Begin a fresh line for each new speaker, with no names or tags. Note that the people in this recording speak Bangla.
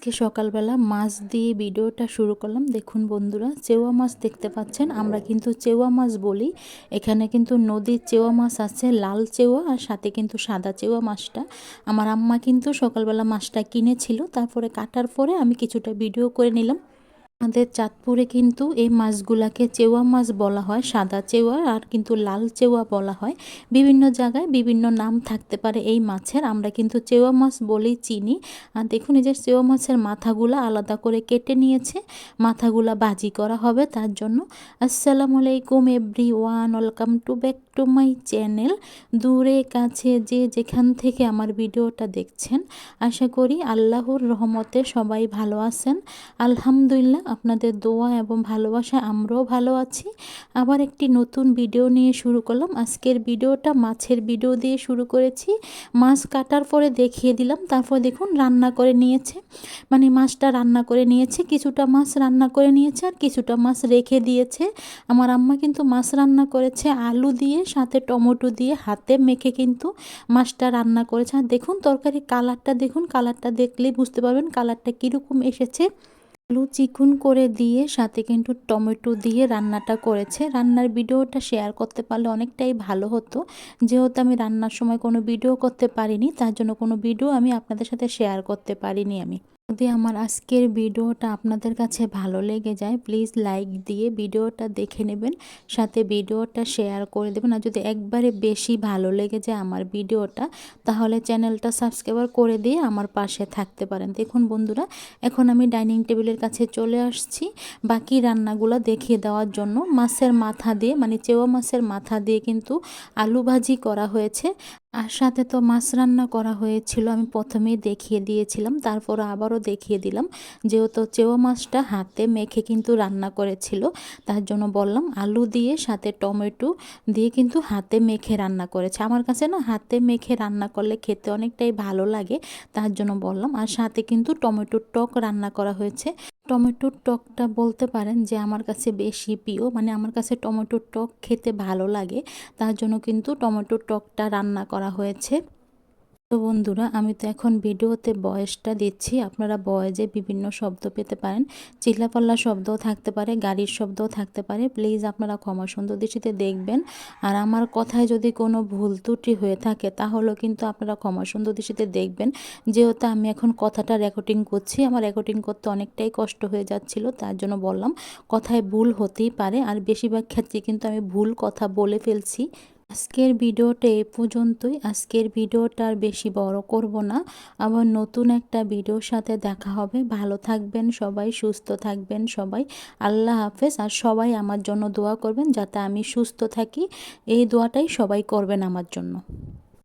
আজকে সকালবেলা মাছ দিয়ে ভিডিওটা শুরু করলাম। দেখুন বন্ধুরা, চেওয়া মাছ দেখতে পাচ্ছেন, আমরা কিন্তু চেওয়া মাছ বলি। এখানে কিন্তু নদীর চেওয়া মাছ আছে, লাল চেওয়া, আর সাথে কিন্তু সাদা চেওয়া মাছটা। আমার আম্মা কিন্তু সকালবেলা মাছটা কিনেছিল, তারপরে কাটার পরে আমি কিছুটা ভিডিও করে নিলাম। আমাদের চাঁদপুরে কিন্তু এই মাছগুলাকে চেওয়া মাছ বলা হয়, সাদা চেওয়া আর কিন্তু লাল চেওয়া বলা হয়। বিভিন্ন জায়গায় বিভিন্ন নাম থাকতে পারে এই মাছের, আমরা কিন্তু চেওয়া মাছ বলেই চিনি। আর দেখুন এই যে চেওয়া মাছের মাথাগুলা আলাদা করে কেটে নিয়েছে, মাথাগুলা ভাজি করা হবে তার জন্য। আসসালামু আলাইকুম everyone, welcome to back to my channel. দূরে কাছে যে যেখান থেকে আমার ভিডিওটা দেখছেন, আশা করি আল্লাহর রহমতে সবাই ভালো আছেন। আলহামদুলিল্লাহ, আপনাদের দোয়া এবং ভালোবাসা আমরাও ভালো আছি। আবার একটি নতুন ভিডিও নিয়ে শুরু করলাম। আজকের ভিডিওটা মাছের ভিডিও দিয়ে শুরু করেছি। মাছ কাটার পরে দেখিয়ে দিলাম, তারপর দেখুন রান্না করে নিয়েছে, মানে মাছটা রান্না করে নিয়েছে, কিছুটা মাছ রান্না করে নিয়েছে আর কিছুটা মাছ রেখে দিয়েছে। আমার আম্মা কিন্তু মাছ রান্না করেছে আলু দিয়ে, সাথে টমেটো দিয়ে হাতে মেখে কিন্তু মাছটা রান্না করেছে। আর দেখুন তরকারির কালারটা, দেখুন কালারটা দেখলেই বুঝতে পারবেন কালারটা কীরকম এসেছে। আলু চিকুন করে দিয়ে সাথে কিন্তু টমেটো দিয়ে রান্নাটা করেছে। রান্নার ভিডিওটা শেয়ার করতে পারলে অনেকটাই ভালো হতো, যেহেতু আমি রান্নার সময় কোনো ভিডিও করতে পারিনি, তার জন্য কোনো ভিডিও আমি আপনাদের সাথে শেয়ার করতে পারিনি। আমি যদি আমার আজকের ভিডিওটা আপনাদের কাছে ভালো লেগে যায়, প্লিজ লাইক দিয়ে ভিডিওটা দেখে নেবেন, সাথে ভিডিওটা শেয়ার করে দেবেন। আর যদি একবারে বেশি ভালো লেগে যায় আমার ভিডিওটা, তাহলে চ্যানেলটা সাবস্ক্রাইব করে দিয়ে আমার পাশে থাকতে পারেন। দেখুন বন্ধুরা, এখন আমি ডাইনিং টেবিলের কাছে চলে আসছি বাকি রান্নাগুলো দেখিয়ে দেওয়ার জন্য। মাছের মাথা দিয়ে, মানে চেওয়া মাছের মাথা দিয়ে কিন্তু আলু ভাজি করা হয়েছে, আর সাথে তো মাছ রান্না করা হয়েছিল। আমি প্রথমেই দেখিয়ে দিয়েছিলাম, তারপর আবারও দেখিয়ে দিলাম, যেহেতু চেওয়া মাছটা হাতে মেখে কিন্তু রান্না করেছিল, তার জন্য বললাম আলু দিয়ে সাথে টমেটো দিয়ে কিন্তু হাতে মেখে রান্না করেছে। আমার কাছে না হাতে মেখে রান্না করলে খেতে অনেকটাই ভালো লাগে, তার জন্য বললাম। আর সাথে কিন্তু টমেটোর টক রান্না করা হয়েছে। টমেটোর টকটা বলতে পারেন যে আমার কাছে বেশি প্রিয়, মানে আমার কাছে টমেটোর টক খেতে ভালো লাগে, তার জন্য কিন্তু টমেটোর টকটা রান্না করা হয়েছে। তো বন্ধুরা, আমি তো এখন ভিডিওতে ভয়েসটা দিচ্ছি, আপনারা ভয়েসে বিভিন্ন শব্দ পেতে পারেন, চিল্লাপাল্লা শব্দও থাকতে পারে, গাড়ির শব্দও থাকতে পারে। প্লিজ আপনারা ক্ষমা সুন্দর দৃষ্টিতে দেখবেন। আর আমার কথায় যদি কোনো ভুল ত্রুটি হয়ে থাকে, তাহলেও কিন্তু আপনারা ক্ষমা সুন্দর দৃষ্টিতে দেখবেন, যেহেতু আমি এখন কথাটা রেকর্ডিং করছি, আমার রেকর্ডিং করতে অনেকটাই কষ্ট হয়ে যাচ্ছিল, তার জন্য বললাম কথায় ভুল হতেই পারে। আর বেশিরভাগ ক্ষেত্রে কিন্তু আমি ভুল কথা বলে ফেলছি। আজকের ভিডিওটা এ পর্যন্তই। আজকের ভিডিওটা আর বেশি বড় করব না, আবার নতুন একটা ভিডিওর সাথে দেখা হবে। ভালো থাকবেন সবাই, সুস্থ থাকবেন সবাই। আল্লাহ হাফেজ। আর সবাই আমার জন্য দোয়া করবেন যাতে আমি সুস্থ থাকি, এই দোয়াটাই সবাই করবেন আমার জন্য।